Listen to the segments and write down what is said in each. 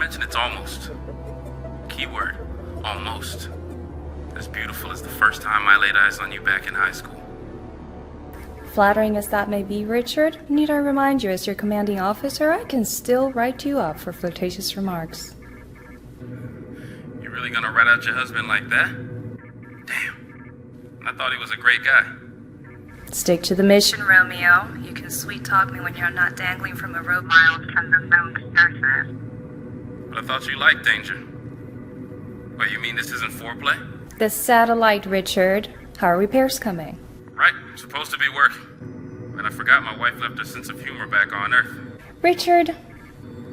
mention it's almost. Keyword, almost. As beautiful as the first time I laid eyes on you back in high school. Flattering as that may be, Richard, need I remind you, as your commanding officer, I can still write you up for flirtatious remarks. You really gonna rat out your husband like that? Damn. I thought he was a great guy. Stick to the mission, Romeo. You can sweet-talk me when you're not dangling from a rope miles from the phone surface. But I thought you liked danger. Wait, you mean this isn't foreplay? The satellite, Richard. How are repairs coming? Right, supposed to be working. And I forgot my wife left her sense of humor back on Earth. Richard.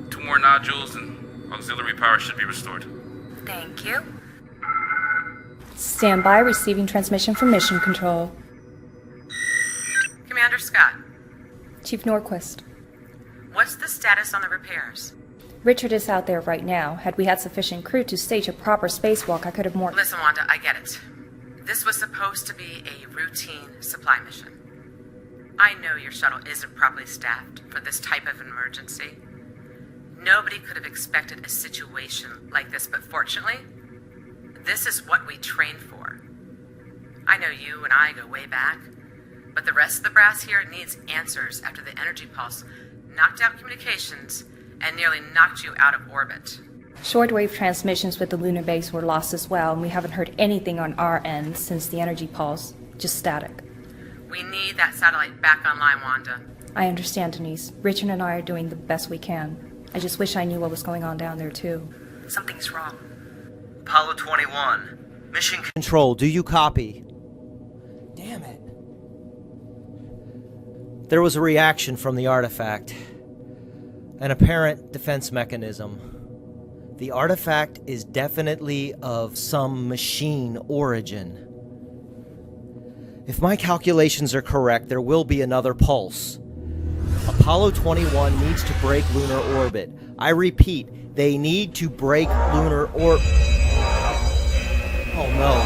2 more nodules and auxiliary power should be restored. Thank you. Stand by, receiving transmission from Mission Control. Commander Scott, Chief Norquist. what's the status on the repairs? Richard is out there right now. Had we had sufficient crew to stage a proper spacewalk, I could have more... Listen, Wanda, I get it. This was supposed to be a routine supply mission. I know your shuttle isn't properly staffed for this type of emergency. Nobody could have expected a situation like this, but fortunately, this is what we trained for. I know you and I go way back, but the rest of the brass here needs answers after the energy pulse knocked out communications and nearly knocked you out of orbit. Shortwave transmissions with the lunar base were lost as well, and we haven't heard anything on our end since the energy pulse. Just static. We need that satellite back online, Wanda. I understand, Denise. Richard and I are doing the best we can. I just wish I knew what was going on down there, too. Something's wrong. Apollo 21. Mission Control, do you copy? Damn it. There was a reaction from the artifact. An apparent defense mechanism. The artifact is definitely of some machine origin. If my calculations are correct, there will be another pulse. Apollo 21 needs to break lunar orbit. I repeat, they need to break lunar orbit. Oh no,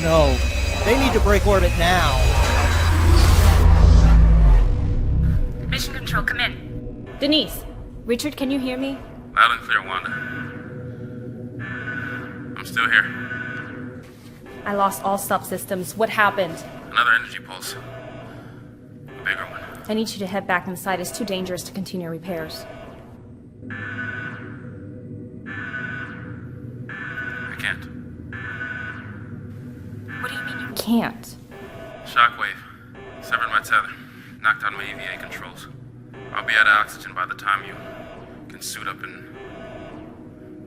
no. They need to break orbit now. Mission Control, come in. Denise, Richard, can you hear me? Loud and clear, Wanda. I'm still here. I lost all subsystems. What happened? Another energy pulse. A bigger one. I need you to head back inside. It's too dangerous to continue repairs. I can't. What do you mean you can't? Shockwave. Severed my tether. Knocked out my EVA controls. I'll be out of oxygen by the time you can suit up and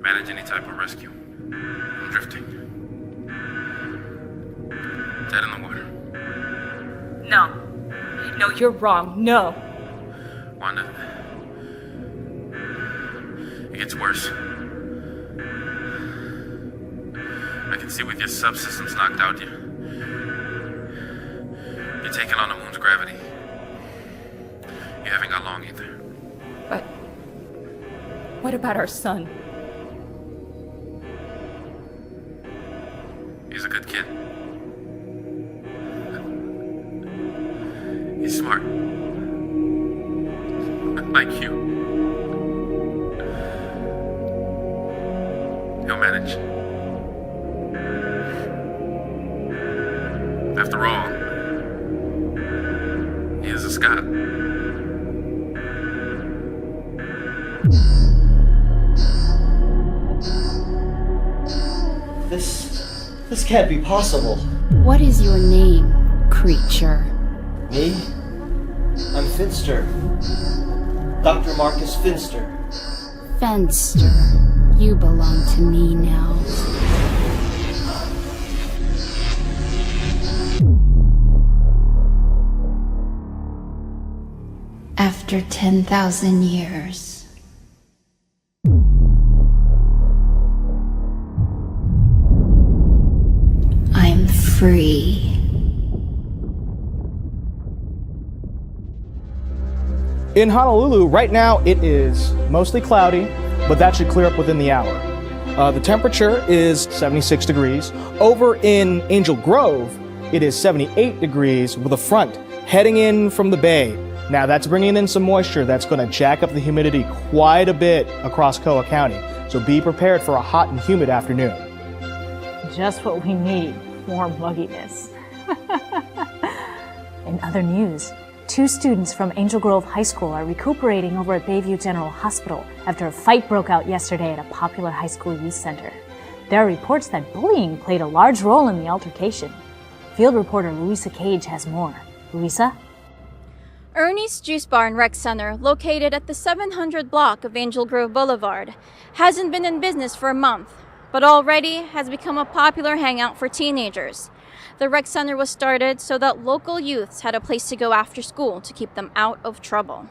manage any type of rescue. I'm drifting. Dead in the water. No. No, you're wrong. No. Wanda. It gets worse. I can see with your subsystems knocked out, you're taking on the moon's gravity. You haven't got long either. But what about our son? He's a good kid. He's smart. Like you. He'll manage. After all, he is a Scot. This can't be possible. What is your name, creature? Me? I'm Finster. Dr. Marcus Finster. Fenster. You belong to me now. After 10,000 years. I'm free. In Honolulu, right now it is mostly cloudy, but that should clear up within the hour. The temperature is 76 degrees. Over in Angel Grove, it is 78 degrees with a front heading in from the bay. Now that's bringing in some moisture that's going to jack up the humidity quite a bit across Koa County. So be prepared for a hot and humid afternoon. Just what we need, more mugginess. In other news, 2 students from Angel Grove High School are recuperating over at Bayview General Hospital after a fight broke out yesterday at a popular high school youth center. There are reports that bullying played a large role in the altercation. Field reporter Louisa Cage has more. Louisa? Ernie's Juice Bar and Rec Center, located at the 700 block of Angel Grove Boulevard, hasn't been in business for a month, but already has become a popular hangout for teenagers. The rec center was started so that local youths had a place to go after school to keep them out of trouble.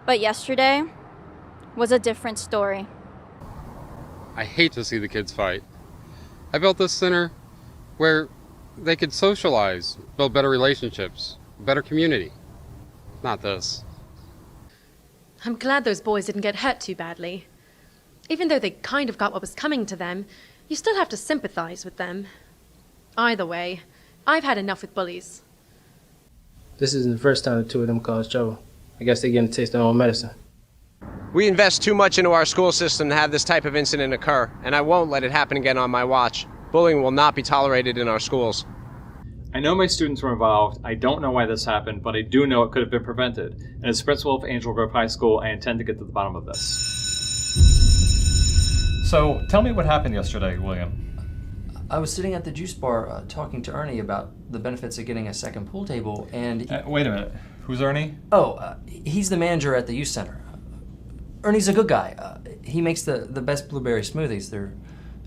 But yesterday was a different story. I hate to see the kids fight. I built this center where they could socialize, build better relationships, better community. Not this. I'm glad those boys didn't get hurt too badly. Even though they kind of got what was coming to them, you still have to sympathize with them. Either way, I've had enough with bullies. This isn't the first time the 2 of them caused trouble. I guess they're getting a taste of their own medicine. We invest too much into our school system to have this type of incident occur, and I won't let it happen again on my watch. Bullying will not be tolerated in our schools. I know my students were involved. I don't know why this happened, but I do know it could have been prevented. And as principal of Angel Grove High School, I intend to get to the bottom of this. So, tell me what happened yesterday, William. I was sitting at the juice bar talking to Ernie about the benefits of getting a second pool table, and... Wait a minute. Who's Ernie? He's the manager at the youth center. Ernie's a good guy. He makes the best blueberry smoothies. They're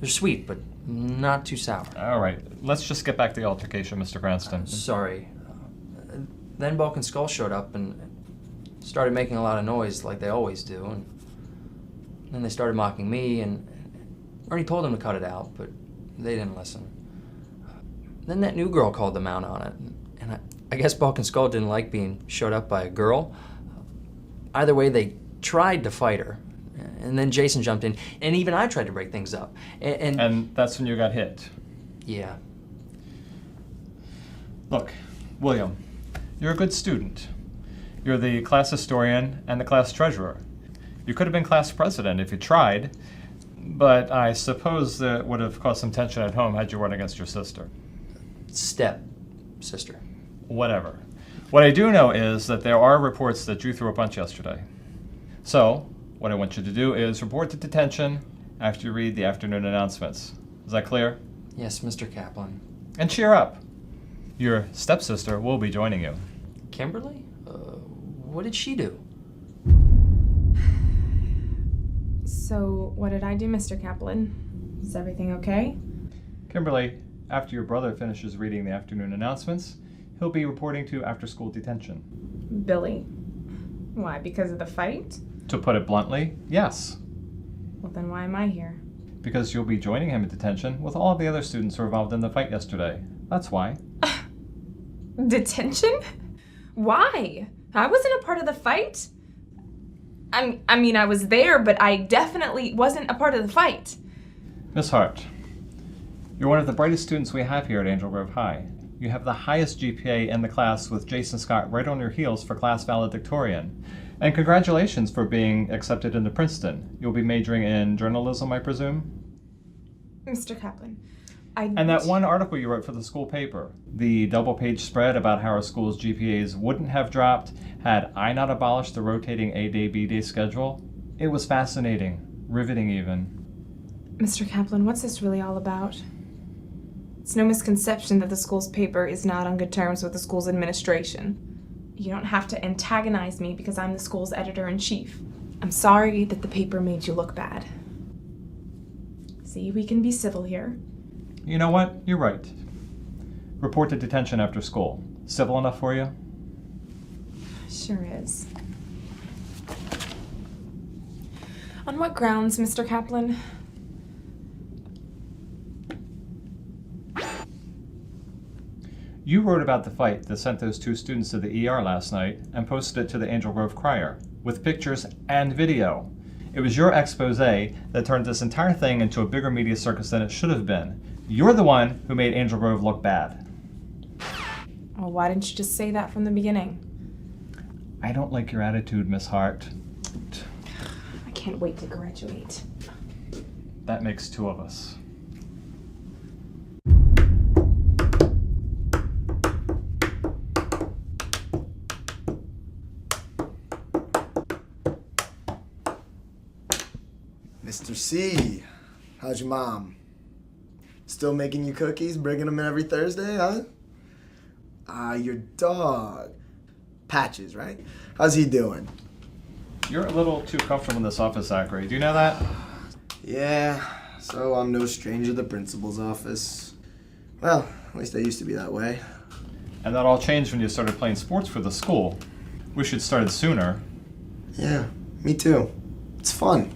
sweet, but not too sour. All right. Let's just get back to the altercation, Mr. Cranston. Sorry. Then Bulk and Skull showed up and started making a lot of noise like they always do, and then they started mocking me, and Ernie told them to cut it out, but they didn't listen. Then that new girl called them out on it, and I guess Bulk and Skull didn't like being showed up by a girl. Either way, they tried to fight her, and then Jason jumped in, and even I tried to break things up. And that's when you got hit? Yeah. Look, William, you're a good student. You're the class historian and the class treasurer. You could have been class president if you tried, but I suppose that would have caused some tension at home had you run against your sister. Step sister. Whatever. What I do know is that there are reports that you threw a punch yesterday. So, what I want you to do is report to detention after you read the afternoon announcements. Is that clear? Yes, Mr. Kaplan. And cheer up. Your stepsister will be joining you. Kimberly? What did she do? So, what did I do, Mr. Kaplan? Is everything okay? Kimberly, after your brother finishes reading the afternoon announcements, he'll be reporting to after-school detention. Billy. Why, because of the fight? To put it bluntly, yes. Well, then why am I here? Because you'll be joining him in detention with all of the other students who were involved in the fight yesterday. That's why. Detention? Why? I wasn't a part of the fight. I mean, I was there, but I definitely wasn't a part of the fight. Miss Hart, you're one of the brightest students we have here at Angel Grove High. You have the highest GPA in the class with Jason Scott right on your heels for class valedictorian. And congratulations for being accepted into Princeton. You'll be majoring in journalism, I presume? Mr. Kaplan, And that one article you wrote for the school paper, the double-page spread about how our school's GPAs wouldn't have dropped had I not abolished the rotating A-Day, B-Day schedule, it was fascinating, riveting even. Mr. Kaplan, what's this really all about? It's no misconception that the school's paper is not on good terms with the school's administration. You don't have to antagonize me because I'm the school's editor-in-chief. I'm sorry that the paper made you look bad. See, we can be civil here. You know what? You're right. Report to detention after school. Civil enough for you? Sure is. On what grounds, Mr. Kaplan? You wrote about the fight that sent those two students to the ER last night and posted it to the Angel Grove Crier, with pictures and video. It was your expose that turned this entire thing into a bigger media circus than it should have been. You're the one who made Angel Grove look bad. Well, why didn't you just say that from the beginning? I don't like your attitude, Miss Hart. I can't wait to graduate. That makes two of us. Mr. C, how's your mom? Still making you cookies, bringing them in every Thursday, huh? Your dog. Patches, right? How's he doing? You're a little too comfortable in this office, Zachary. Do you know that? Yeah, so I'm no stranger to the principal's office. Well, at least I used to be that way. And that all changed when you started playing sports for the school. Wish you'd started sooner. Yeah, me too. It's fun.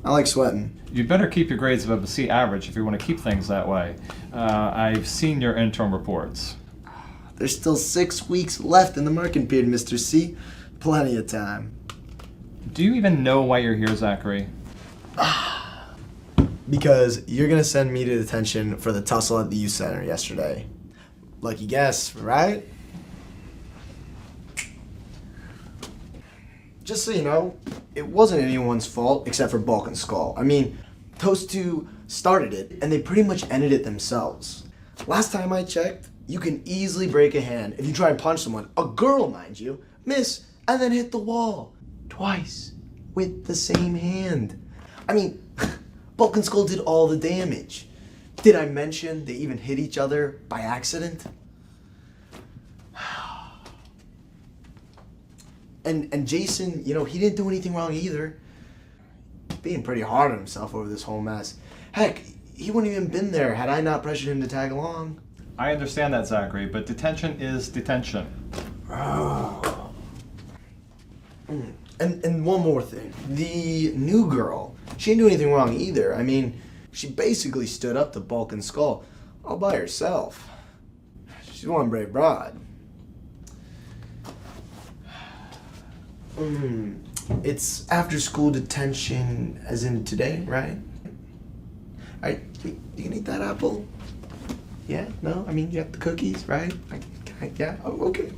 I like sweating. You'd better keep your grades above a C average if you want to keep things that way. I've seen your interim reports. There's still 6 weeks left in the marking period, Mr. C. Plenty of time. Do you even know why you're here, Zachary? Because you're gonna send me to detention for the tussle at the youth center yesterday. Lucky guess, right? Just so you know, it wasn't anyone's fault except for Bulk and Skull. I mean, those two started it, and they pretty much ended it themselves. Last time I checked, you can easily break a hand if you try and punch someone, a girl mind you, miss, and then hit the wall. Twice. With the same hand. I mean, Bulk and Skull did all the damage. Did I mention they even hit each other by accident? And Jason, you know, he didn't do anything wrong either. Being pretty hard on himself over this whole mess. Heck, he wouldn't even been there had I not pressured him to tag along. I understand that, Zachary, but detention is detention. And one more thing. The new girl, she didn't do anything wrong either. I mean, she basically stood up to Bulk and Skull all by herself. She's one brave broad. It's after school detention, as in today, right? Alright, you can eat that apple? Yeah? No? I mean, you have the cookies, right? Yeah? Oh, okay.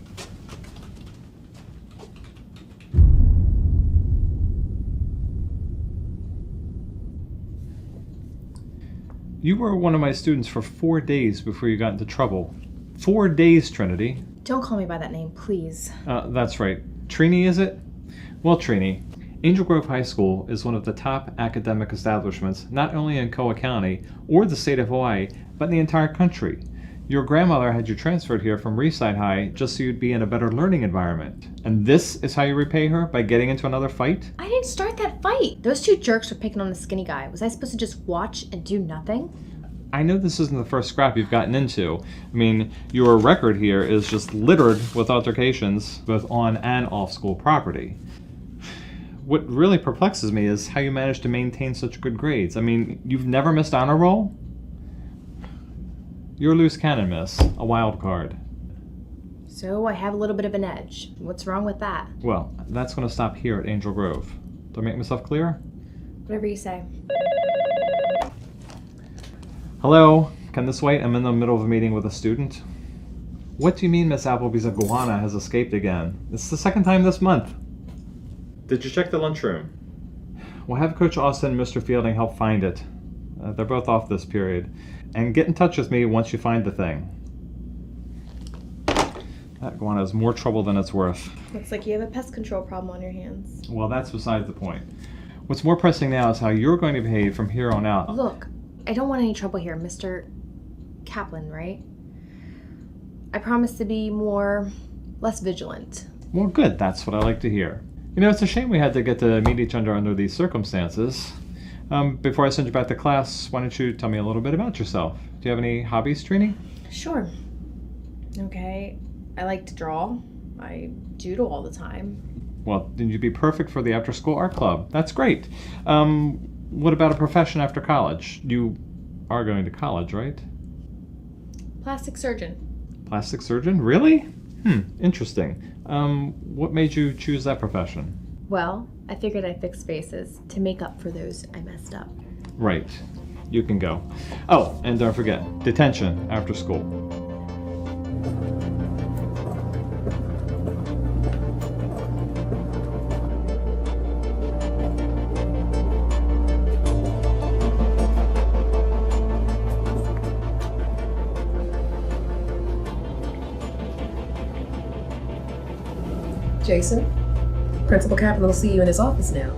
You were one of my students for 4 days before you got into trouble. 4 days, Trinity. Don't call me by that name, please. That's right. Trini, is it? Well, Trini, Angel Grove High School is one of the top academic establishments, not only in Koa County or the state of Hawaii, but in the entire country. Your grandmother had you transferred here from Reefside High just so you'd be in a better learning environment. And this is how you repay her, by getting into another fight? I didn't start that fight. Those two jerks were picking on the skinny guy. Was I supposed to just watch and do nothing? I know this isn't the first scrap you've gotten into. I mean, your record here is just littered with altercations, both on and off school property. What really perplexes me is how you managed to maintain such good grades. I mean, you've never missed honor roll? You're a loose cannon, miss. A wild card. So I have a little bit of an edge. What's wrong with that? Well, that's going to stop here at Angel Grove. Do I make myself clear? Whatever you say. Hello? Can this wait? I'm in the middle of a meeting with a student. What do you mean Miss Appleby's iguana has escaped again? It's the second time this month. Did you check the lunchroom? We'll have Coach Austin and Mr. Fielding help find it. They're both off this period. And get in touch with me once you find the thing. That iguana is more trouble than it's worth. Looks like you have a pest control problem on your hands. Well, that's besides the point. What's more pressing now is how you're going to behave from here on out. Look, I don't want any trouble here, Mr. Kaplan, right? I promise to be less vigilant. Well, good. That's what I like to hear. You know, it's a shame we had to get to meet each other under these circumstances. Before I send you back to class, why don't you tell me a little bit about yourself? Do you have any hobbies, Trini? Sure. Okay, I like to draw. I doodle all the time. Well, then you'd be perfect for the after-school art club. That's great. What about a profession after college? You are going to college, right? Plastic surgeon. Plastic surgeon? Really? Interesting. What made you choose that profession? Well, I figured I'd fix faces to make up for those I messed up. Right. You can go. Oh, and don't forget, detention after school. Jason. Principal Kaplan will see you in his office now.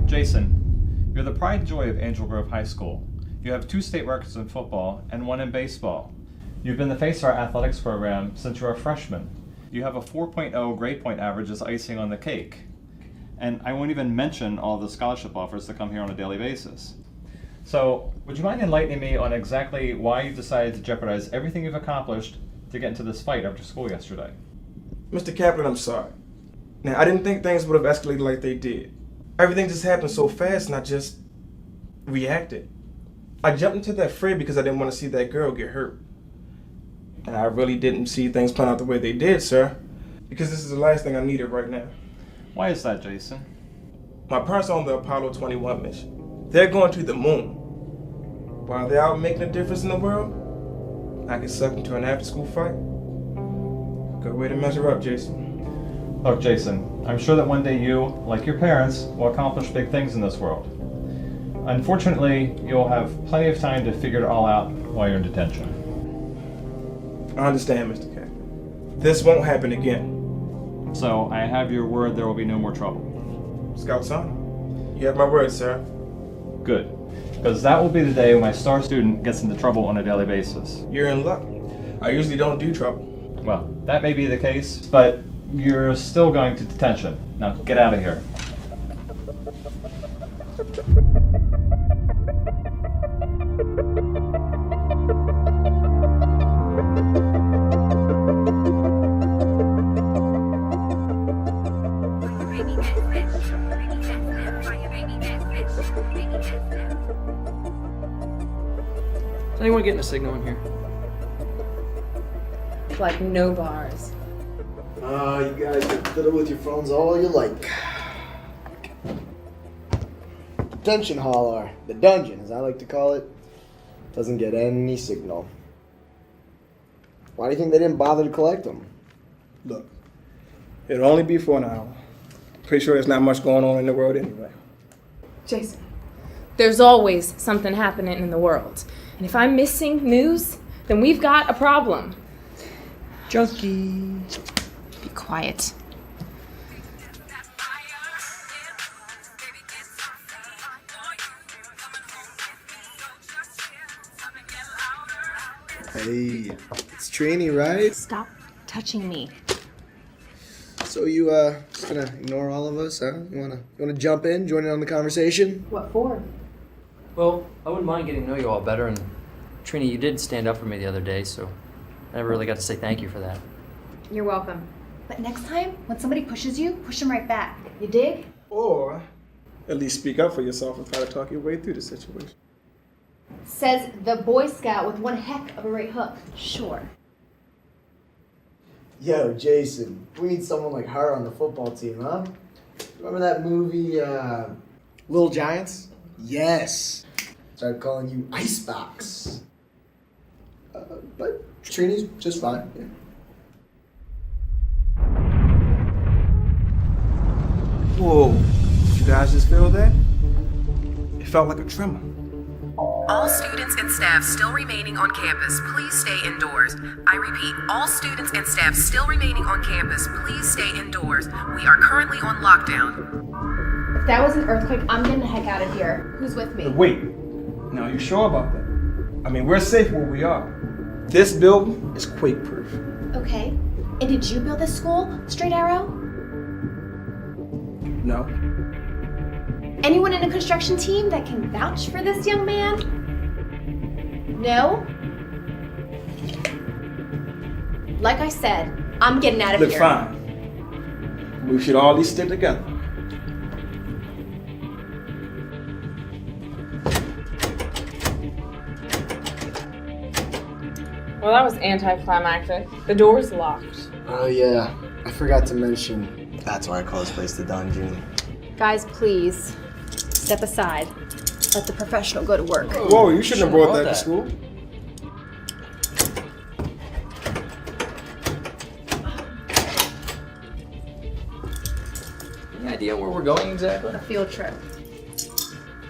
Jason, you're the pride and joy of Angel Grove High School. You have 2 state records in football and 1 in baseball. You've been the face of our athletics program since you were a freshman. You have a 4.0 grade point average as icing on the cake. And I won't even mention all the scholarship offers that come here on a daily basis. So, would you mind enlightening me on exactly why you decided to jeopardize everything you've accomplished to get into this fight after school yesterday? Mr. Kaplan, I'm sorry. Now, I didn't think things would have escalated like they did. Everything just happened so fast and I just reacted. I jumped into that fray because I didn't want to see that girl get hurt. And I really didn't see things plan out the way they did, sir. Because this is the last thing I needed right now. Why is that, Jason? My parents are on the Apollo 21 mission. They're going to the moon. While they're out making a difference in the world, I get sucked into an after-school fight. Good way to measure up, Jason. Look, Jason, I'm sure that one day you, like your parents, will accomplish big things in this world. Unfortunately, you'll have plenty of time to figure it all out while you're in detention. I understand, Mr. Kaplan. This won't happen again. So, I have your word there will be no more trouble. Scout's honor. You have my word, sir. Good. Because that will be the day when my star student gets into trouble on a daily basis. You're in luck. I usually don't do trouble. Well, that may be the case, but you're still going to detention. Now, get out of here. Does anyone getting a signal in here? Like no bars. You guys can fiddle with your phones all you like. Detention hall, or the dungeon as I like to call it, doesn't get any signal. Why do you think they didn't bother to collect them? Look, it'll only be for an hour. Pretty sure there's not much going on in the world anyway. Jason, there's always something happening in the world. And if I'm missing news, then we've got a problem. Junkie. Be quiet. Hey, it's Trini, right? Stop touching me. So you just gonna ignore all of us, huh? You wanna jump in, join in on the conversation? What for? Well, I wouldn't mind getting to know you all better, and Trini, you did stand up for me the other day, so I never really got to say thank you for that. You're welcome. But next time, when somebody pushes you, push them right back. You dig? Or at least speak up for yourself and try to talk your way through the situation. Says the Boy Scout with one heck of a right hook. Sure. Yo, Jason, we need someone like her on the football team, huh? Remember that movie, Little Giants? Yes. Started calling you Icebox. But Trini's just fine. Yeah. Whoa, did you guys just feel that? It felt like a tremor. All students and staff still remaining on campus, please stay indoors. I repeat, all students and staff still remaining on campus, please stay indoors. We are currently on lockdown. If that was an earthquake, I'm getting the heck out of here. Who's with me? Wait, now you sure about that? I mean, we're safe where we are. This building is quake-proof. Okay. And did you build this school, Straight Arrow? No. Anyone in a construction team that can vouch for this young man? No? Like I said, I'm getting out of Look, here. fine. We should all at least stick together. Well, that was anticlimactic. The door's locked. Oh yeah, I forgot to mention, that's why I call this place the dungeon. Guys, please, step aside. Let the professional go to work. Whoa, you shouldn't have brought that to school. Any idea where we're going exactly? A field trip.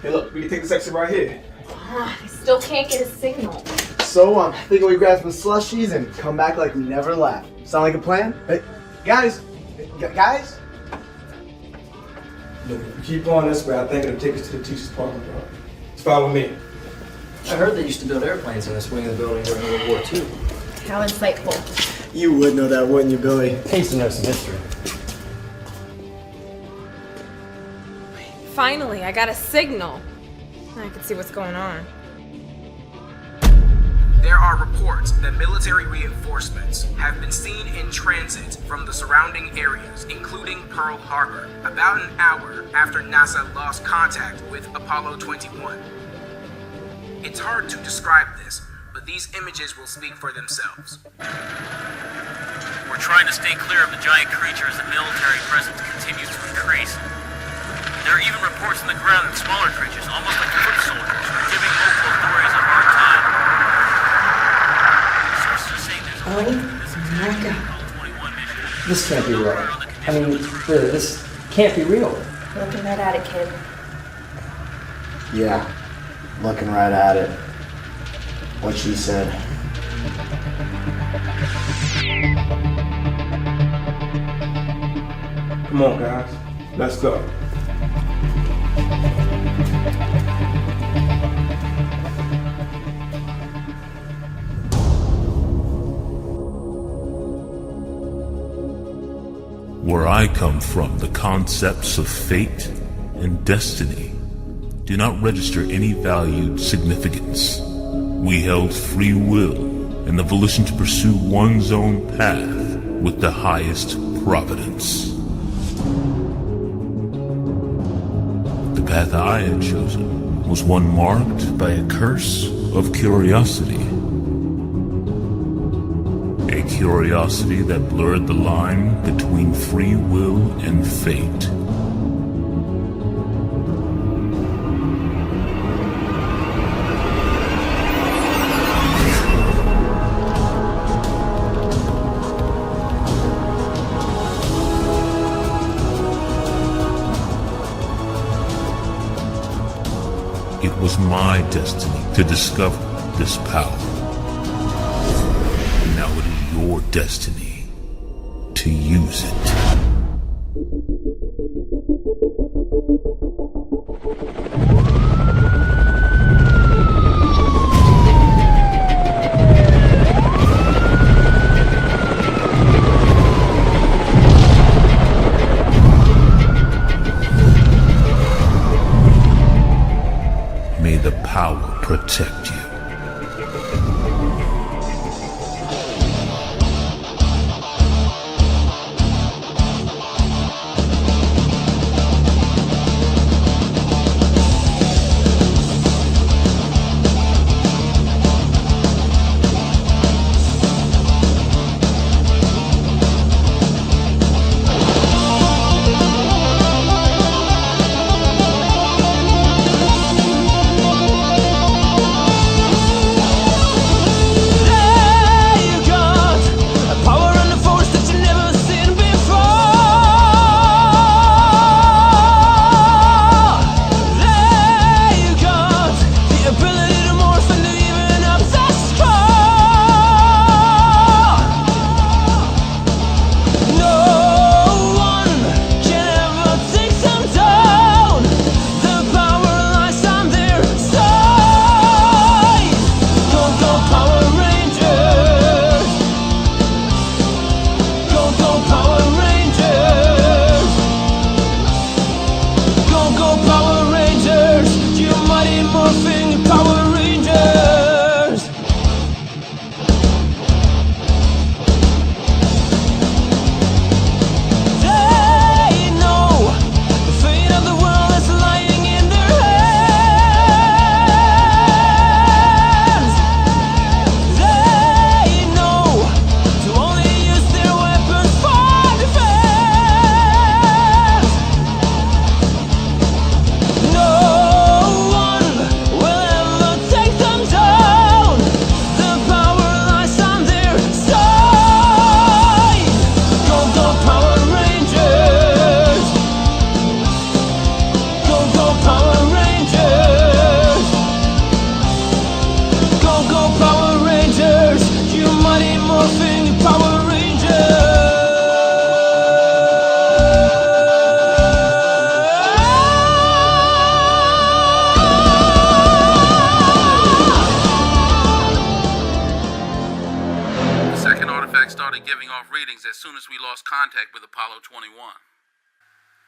Hey look, we can take this exit right here. I still can't get a signal. So I'm thinking we grab some slushies and come back like we never left. Sound like a plan? Hey, guys! Guys? Look, if we keep going this way, I think it'll take us to the teacher's parking lot. Just follow me. I heard they used to build airplanes in this wing of the building during World War II. How insightful. You would know that, wouldn't you, Billy? Pays to know some history. Finally, I got a signal. I can see what's going on. There are reports that military reinforcements have been seen in transit from the surrounding areas, including Pearl Harbor, about an hour after NASA lost contact with Apollo 21. It's hard to describe this, but these images will speak for themselves. We're trying to stay clear of the giant creatures and military presence continues to increase. There are even reports on the ground that smaller creatures, almost like foot soldiers, are giving local authorities a hard time. Sources are saying there's Oh my God. This can't be right. I mean, this can't be real. Looking right at it, kid. Yeah, looking right at it. What she said. Come on, guys. Let's go. Where I come from, the concepts of fate and destiny do not register any valued significance. We held free will and the volition to pursue one's own path with the highest providence. The path I had chosen was one marked by a curse of curiosity. A curiosity that blurred the line between free will and fate. It was my destiny to discover this power. Now it is your destiny to use it. May the power protect you.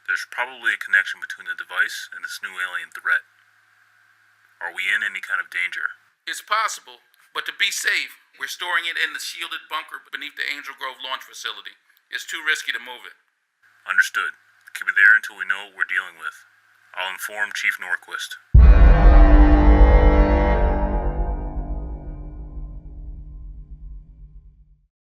There's probably a connection between the device and this new alien threat. Are we in any kind of danger? It's possible, but to be safe, we're storing it in the shielded bunker beneath the Angel Grove launch facility. It's too risky to move it. Understood. Keep it there until we know what we're dealing with. I'll inform Chief Norquist.